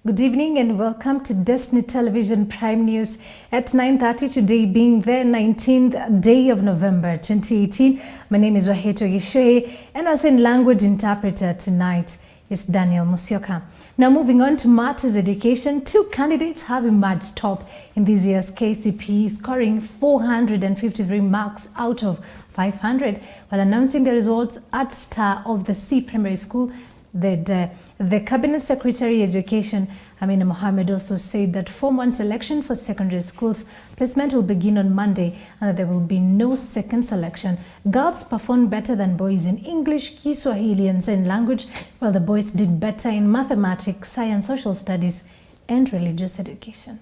Good evening and welcome to Destiny Television Prime News at 9:30 today, being the 19th day of November 2018. My name is Waheto Gishe and our sign language interpreter tonight is Daniel Musyoka. Now moving on to matters education, two candidates have emerged top in this year's KCPE, scoring 453 marks out of 500 while announcing the results at Star of the Sea Primary School. The Cabinet Secretary Education, Amina Mohammed, also said that Form 1 selection for secondary schools placement will begin on Monday and that there will be no second selection. Girls performed better than boys in English, Kiswahili and Sign Language, while the boys did better in mathematics, science, social studies and religious education.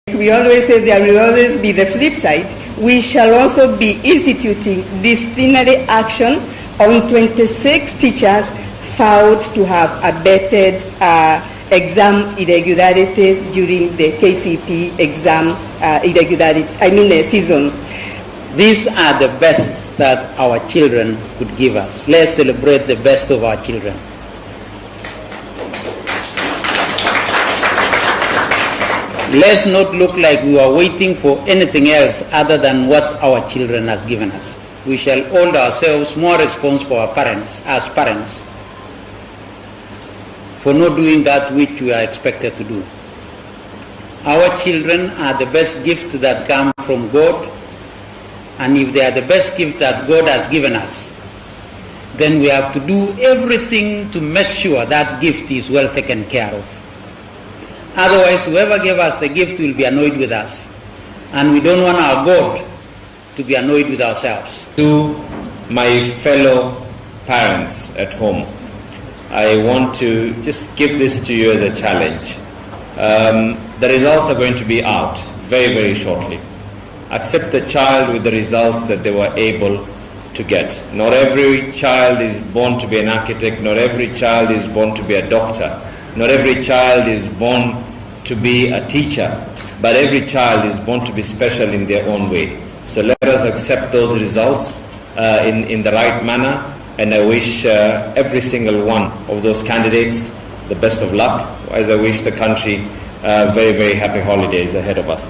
We always say there will always be the flip side. We shall also be instituting disciplinary action on 26 teachers found to have abetted exam irregularities during the KCPE exam season. These are the best that our children could give us. Let's celebrate the best of our children. Let's not look like we are waiting for anything else other than what our children has given us. We shall hold ourselves more responsible as parents for not doing that which we are expected to do. Our children are the best gift that come from God, and if they are the best gift that God has given us, then we have to do everything to make sure that gift is well taken care of. Otherwise, whoever gave us the gift will be annoyed with us. And we don't want our God to be annoyed with ourselves. To my fellow parents at home, I want to just give this to you as a challenge. The results are going to be out very, very shortly. Accept the child with the results that they were able to get. Not every child is born to be an architect. Not every child is born to be a doctor. Not every child is born to be a teacher, but every child is born to be special in their own way. So let us accept those results in the right manner, and I wish every single one of those candidates the best of luck, as I wish the country very, very happy holidays ahead of us.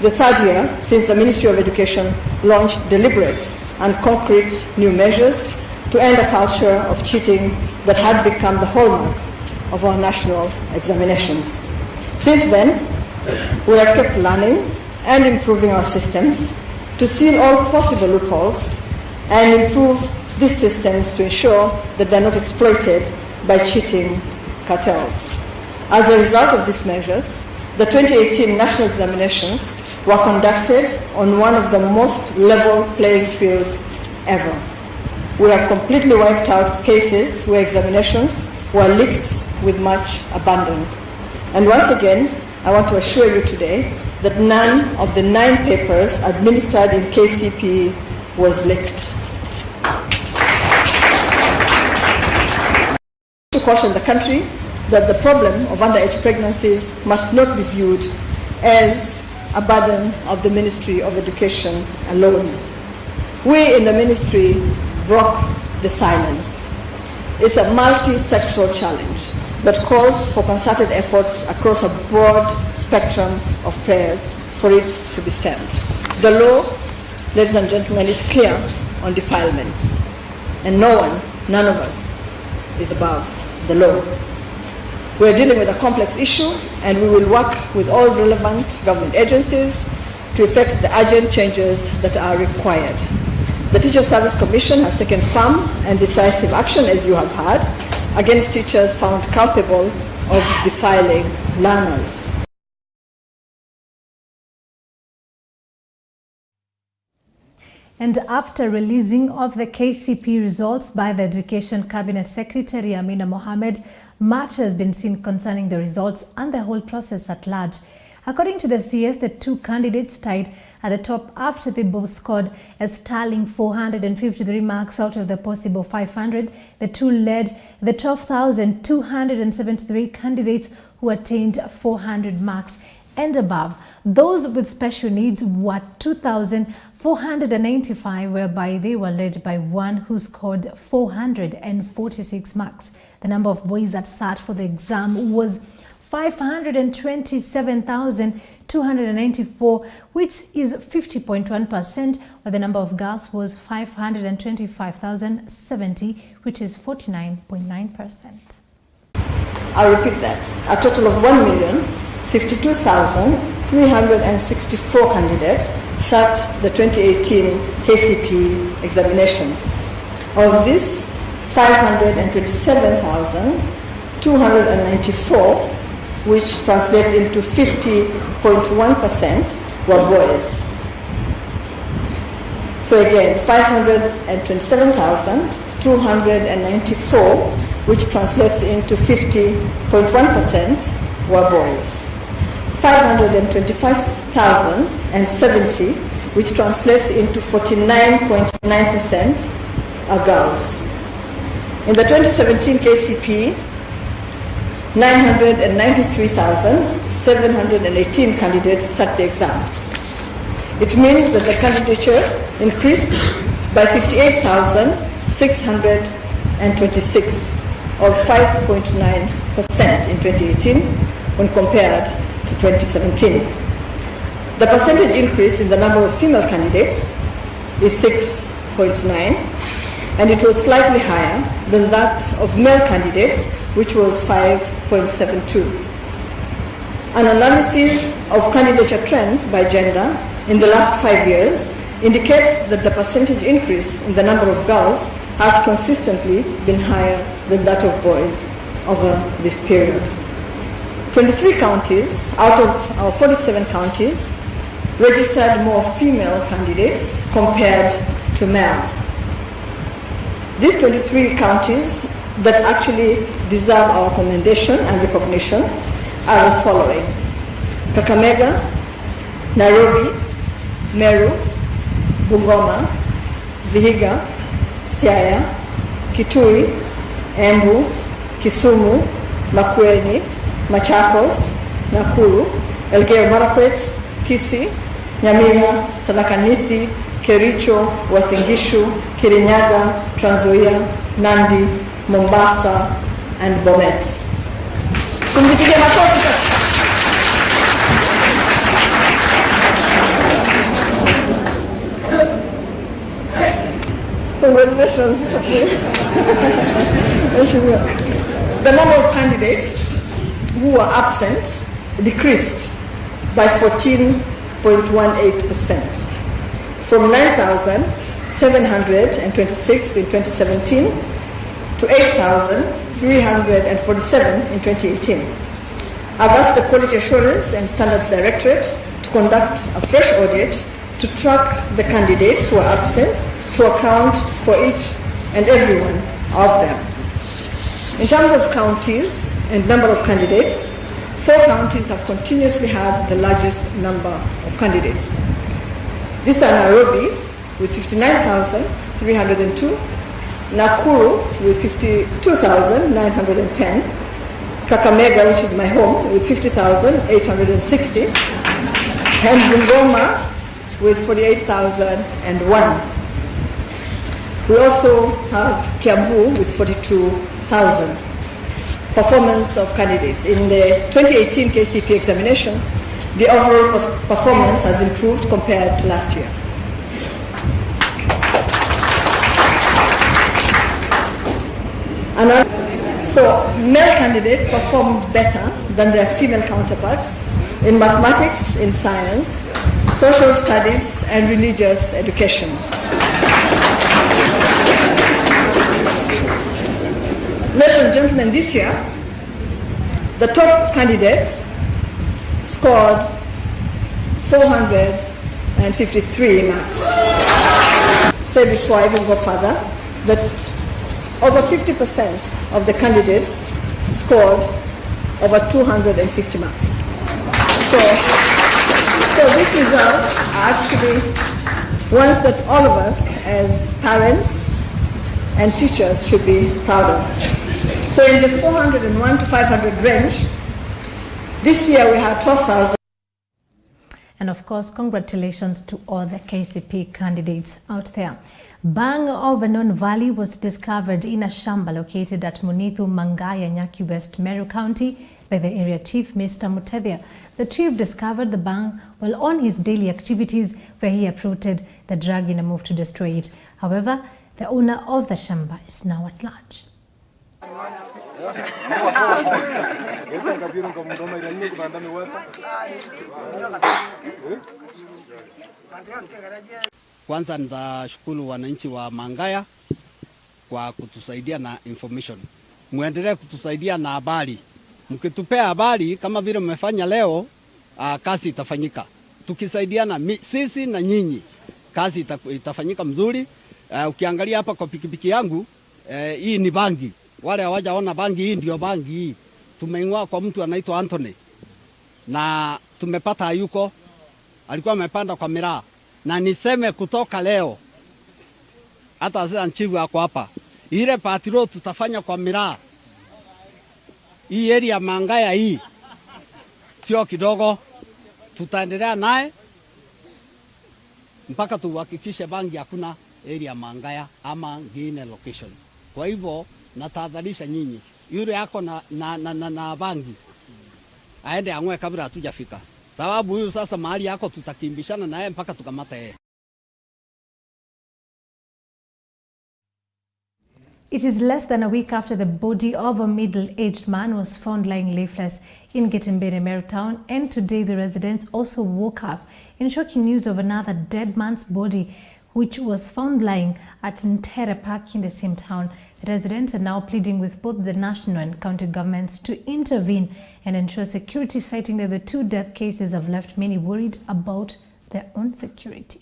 The third year since the Ministry of Education launched deliberate and concrete new measures to end a culture of cheating that had become the hallmark of our national examinations. Since then, we have kept learning and improving our systems to seal all possible loopholes and improve these systems to ensure that they're not exploited by cheating cartels. As a result of these measures, the 2018 national examinations were conducted on one of the most level playing fields ever. We have completely wiped out cases where examinations were leaked with much abandon. And once again, I want to assure you today that none of the 9 papers administered in KCPE was leaked. To caution the country that the problem of underage pregnancies must not be viewed as a burden of the Ministry of Education alone. We in the ministry broke the silence. It's a multi-sectoral challenge that calls for concerted efforts across a broad spectrum of prayers for it to be stemmed. The law, ladies and gentlemen, is clear on defilement, and none of us is above the law. We're dealing with a complex issue, and we will work with all relevant government agencies to effect the urgent changes that are required. The Teacher Service Commission has taken firm and decisive action, as you have heard, against teachers found culpable of defiling learners. And after releasing of the KCPE results by the Education Cabinet Secretary Amina Mohammed, much has been seen concerning the results and the whole process at large. According to the CS, the two candidates tied at the top after they both scored a sterling 453 marks out of the possible 500. The two led the 12,273 candidates who attained 400 marks. and above. Those with special needs were 2,495, whereby they were led by one who scored 446 marks. The number of boys that sat for the exam was 527,294, which is 50.1%, while the number of girls was 525,070, which is 49.9%. I'll repeat that. A total of 1,052,364 candidates sat the 2018 KCPE examination. Of this, 527,294, which translates into 50.1%, were boys. So again, 527,294, which translates into 50.1%, were boys. 525,070, which translates into 49.9%, are girls. In the 2017 KCPE, 993,718 candidates sat the exam. It means that the candidature increased by 58,626, or 5.9% in 2018 when compared to 2017. The percentage increase in the number of female candidates is 6.9, and it was slightly higher than that of male candidates, which was 5.72. An analysis of candidature trends by gender in the last 5 years indicates that the percentage increase in the number of girls has consistently been higher than that of boys over this period. 23 counties out of our 47 counties registered more female candidates compared to male. These 23 counties that actually deserve our commendation and recognition are the following: Kakamega, Nairobi, Meru, Bungoma, Vihiga, Siaya, Kitui, Embu, Kisumu, Makueni, Machakos, Nakuru, Elgeyo Marakwet, Kisii, Nyamira, Tharaka Nithi, Kericho, Uasin Gishu, Kirinyaga, Trans Nzoia, Nandi, Mombasa, and Bomet. Tumjipige makofi. Congratulations. The number of candidates who were absent decreased by 14.18%, from 9,726 in 2017 to 8,347 in 2018. I've asked the Quality Assurance and Standards Directorate to conduct a fresh audit to track the candidates who are absent, to account for each and every one of them. In terms of counties and number of candidates, 4 counties have continuously had the largest number of candidates. These are Nairobi with 59,302, Nakuru with 52,910, Kakamega, which is my home, with 50,860, and Bungoma with 48,001. We also have Kiambu with 42,000. Performance of candidates. In the 2018 KCPE examination, the overall performance has improved compared to last year. So male candidates performed better than their female counterparts in mathematics, in science, social studies, and religious education. Ladies and gentlemen, this year, the top candidate scored 453 marks. Say before I even go further, that over 50% of the candidates scored over 250 marks. So these results are actually ones that all of us as parents and teachers should be proud of. So in the 401 to 500 range, this year we had 12,000. And of course, congratulations to all the KCP candidates out there. Bang of unknown value was discovered in a shamba located at Munithu Mangaya, Nyaki West, Meru County by the area chief, Mr. Mutethia. The chief discovered the bang while on his daily activities where he uprooted the drug in a move to destroy it. However, the owner of the shamba is now at large. Kwanza nitashukuru wananchi wa Mangaya kwa kutusaidia na information. Muendelee kutusaidia na habari. Mkitupea habari kama vile mmefanya leo, kazi itafanyika. Tukisaidiana sisi na nyinyi, kazi itafanyika mzuri. Ukiangalia hapa kwa pikipiki yangu, hii ni bangi. Wale hawajaona bangi, hii ndio bangi hii. Tumeing'oa kwa mtu anaitwa Anthony. Na tumepata hayuko. Alikuwa amepanda kwa miraa. Na niseme kutoka leo, hata sasa nchivu yako hapa, ile patrol tutafanya kwa miraa. Hii area Mangaya hii sio kidogo, tutaendelea naye mpaka tuhakikishe bangi hakuna area Mangaya ama ngine location. Kwa hivyo natahadharisha nyinyi, yule yako na bangi aende ang'oe kabla hatujafika. Sababu huyu sasa mahali yako tutakimbishana naye mpaka tukamata yeye. It is less than a week after the body of a middle-aged man was found lying lifeless in Getembere, Meru town, and today the residents also woke up in shocking news of another dead man's body which was found lying at NTEERE Park in the same town. The residents are now pleading with both the national and county governments to intervene and ensure security, citing that the two death cases have left many worried about their own security.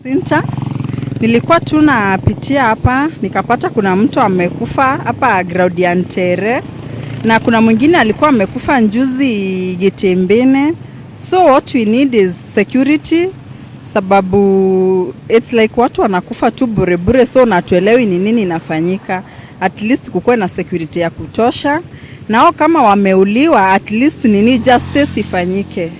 Sinta, nilikuwa tu napitia hapa nikapata kuna mtu amekufa hapa ground ya NTEERE na kuna mwingine alikuwa amekufa njuzi Getembere. So what we need is security, sababu it's like watu wanakufa tu bure bure, so natuelewi ni nini inafanyika. At least kukuwe na security ya kutosha, nao kama wameuliwa at least nini justice ifanyike.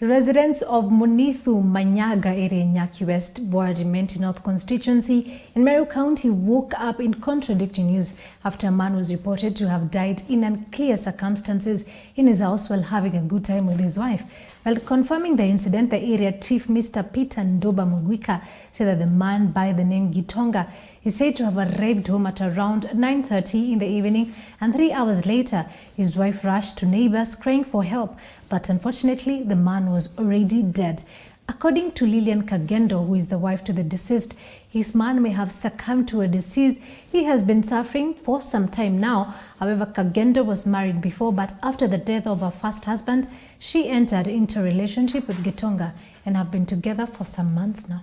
Residents of Munithu Manyaga area in Nyaki West, Menti North constituency in Meru County woke up in contradicting news after a man was reported to have died in unclear circumstances in his house while having a good time with his wife. While confirming the incident, the area chief, Mr. Peter Ndoba Mugwika, said that the man by the name Gitonga is said to have arrived home at around 9:30 in the evening, and 3 hours later, his wife rushed to neighbors crying for help, but unfortunately, the man was already dead. According to Lillian Kagendo, who is the wife to the deceased, his man may have succumbed to a disease he has been suffering for some time now. However, Kagendo was married before, but after the death of her first husband, she entered into a relationship with Gitonga and have been together for some months now.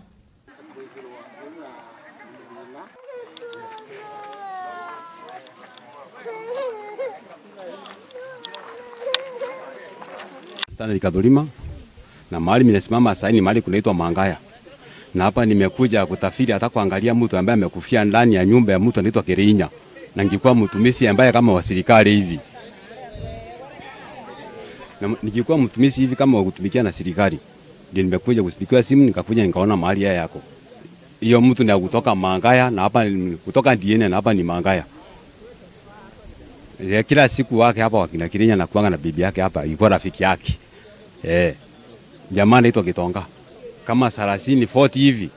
Sana nikadhulima na mahali nimesimama sasa ni mahali kunaitwa Mangaya. Na hapa nimekuja kutafiri hata kuangalia mtu ambaye amekufia ndani ya nyumba ya mtu anaitwa Kerinya. Na ningekuwa mtumishi ambaye kama wa serikali hivi. Na ningekuwa mtumishi hivi kama wa kutumikia na serikali. Ndio nimekuja kusipikiwa simu nikakuja nikaona mahali yako. Hiyo mtu ni kutoka Mangaya na hapa kutoka NTEERE na hapa ni Mangaya. Kila siku wake hapa wakina Kerinya na kuanga na bibi yake hapa ilikuwa rafiki yake. Jamaa anaitwa Gitonga. Kama 30 40 hivi.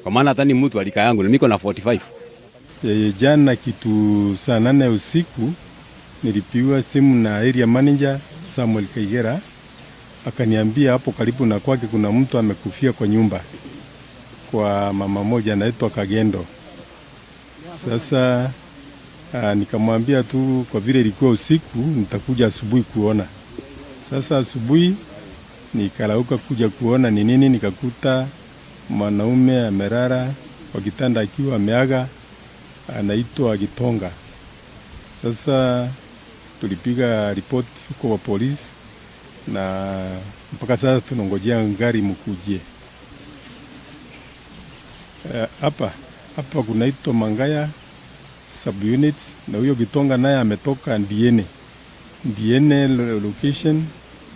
Kwa maana hata ni mtu alika yangu niko na 45. Jana kitu saa 8 usiku nilipiwa simu na area manager Samuel Kaigera, akaniambia hapo karibu na kwake kuna mtu amekufia kwa nyumba kwa mama moja anaitwa Kagendo. Sasa Nikamwambia tu kwa vile ilikuwa usiku nitakuja asubuhi kuona. Sasa asubuhi nikalauka kuja kuona ni nini, nikakuta mwanaume amelala kwa kitanda akiwa ameaga, anaitwa Gitonga. Sasa tulipiga ripoti kwa polisi na mpaka sasa tunangojea gari mkujie. Hapa kunaitwa Mangaya subunit, na huyo Gitonga naye ametoka Ndiene location.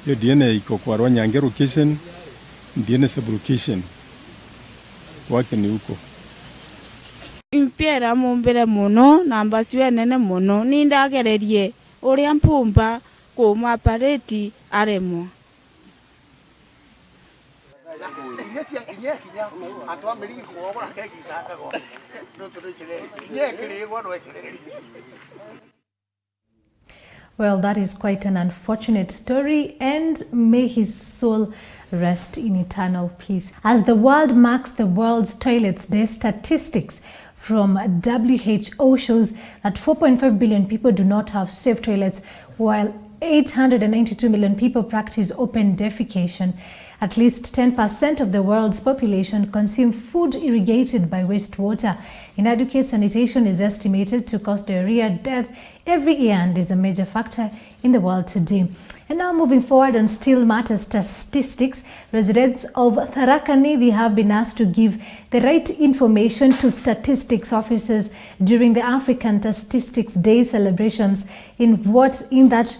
Hiyo Ndiene iko kwa Rwanyange location, Ndiene sublocation wake ni huko. Impiera mumbere muno na mbasiwe nene muno nindagererie uria mpumba kuma pareti aremwa. Well, that is quite an unfortunate story, and may his soul rest in eternal peace. As the world marks the World's Toilets Day, statistics from WHO shows that 4.5 billion people do not have safe toilets, while 892 million people practice open defecation. At least 10% of the world's population consume food irrigated by wastewater. Inadequate sanitation is estimated to cause diarrhea death every year and is a major factor in the world today. And now moving forward on still matter statistics, residents of Tharaka Nithi have been asked to give the right information to statistics officers during the African Statistics Day celebrations in that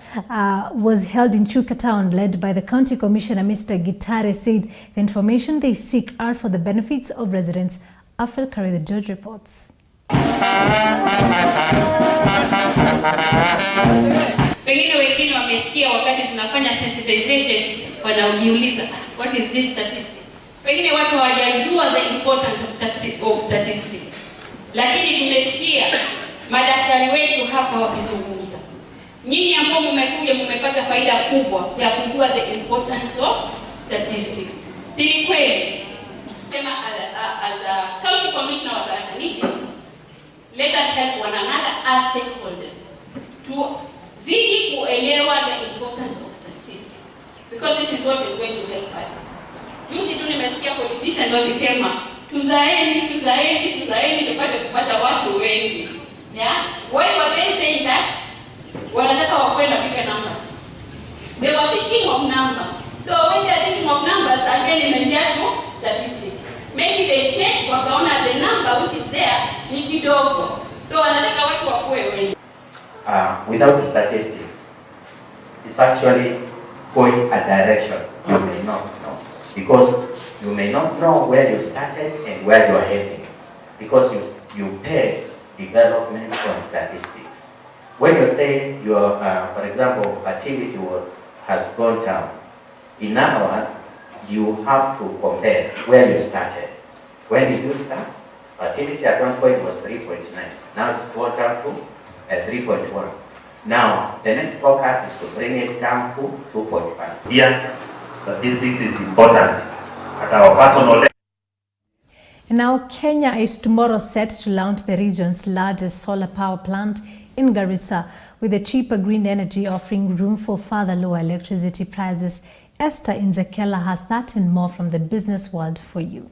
was held in Chuka Town, led by the County Commissioner Mr. Gitare said the information they seek are for the benefits of residents. Afel Kari, the Judge reports. Pengine wengine wamesikia wakati tunafanya sensitization wanajiuliza what is this statistics. Pengine watu hawajajua the importance of statistics. Lakini tumesikia madaktari wetu hapa wakizungumza. Nyinyi ambao mmekuja mmepata faida kubwa ya kujua the importance of statistics. Si kweli? Kama as a county commissioner wa Tharaka Nithi, let us help one another as stakeholders to zidi kuelewa the importance of statistics, because this is what is going to help us. Juzi tu nimesikia politicians wakisema tuzaeni tupate kupata watu wengi. Yeah? Why were they saying that? Wanataka wakwenda piga numbers. They were thinking of numbers. So when they are thinking of numbers, again imeingia to statistics. Maybe they check wakaona the number which is there ni kidogo. So wanataka watu wakuwe wengi. Without statistics, it's actually going a direction you may not know, because you may not know where you started and where you are heading, because you pay development on statistics. When you say your, for example, activity has gone down, in other words, you have to compare where you started. When did you start? Activity at one point was 3.9. Now it's gone down to 3.1. Now, the next focus is to bring it down to 2.5. Here, statistics is important at our personal level. Now, Kenya is tomorrow set to launch the region's largest solar power plant in Garissa, with the cheaper green energy offering room for further lower electricity prices. Esther Inzekela has that and more from the business world for you.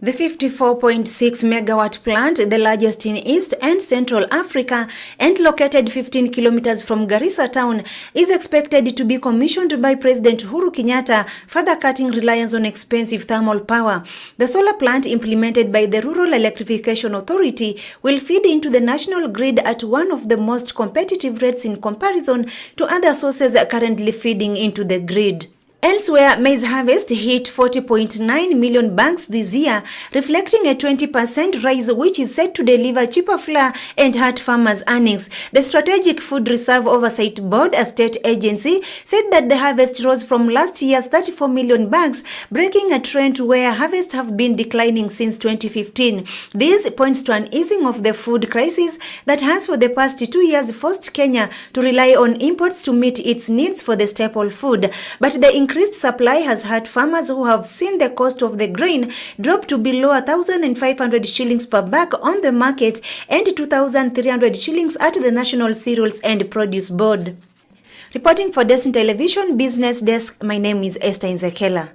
The 54.6 megawatt plant, the largest in East and Central Africa and located 15 kilometers from Garissa town, is expected to be commissioned by President Uhuru Kenyatta, further cutting reliance on expensive thermal power. The solar plant, implemented by the Rural Electrification Authority, will feed into the national grid at one of the most competitive rates in comparison to other sources currently feeding into the grid. Elsewhere, maize harvest hit 40.9 million bags this year, reflecting a 20% rise, which is set to deliver cheaper flour and hurt farmers' earnings. The Strategic Food Reserve Oversight Board, a state agency, said that the harvest rose from last year's 34 million bags, breaking a trend where harvests have been declining since 2015. This points to an easing of the food crisis that has for the past 2 years forced Kenya to rely on imports to meet its needs for the staple food. But the increased supply has hurt farmers who have seen the cost of the grain drop to below 1,500 shillings per bag on the market and 2,300 shillings at the National Cereals and Produce Board. Reporting for Destiny Television Business Desk, my name is Esther Inzekela.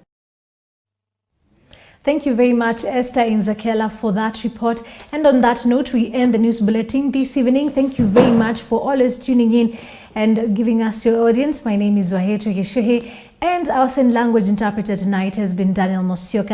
Thank you very much, Esther Inzekela, for that report. And on that note, we end the news bulletin this evening. Thank you very much for always tuning in and giving us your audience. My name is Waheto Yeshehe, and our sign language interpreter tonight has been Daniel Mosioka.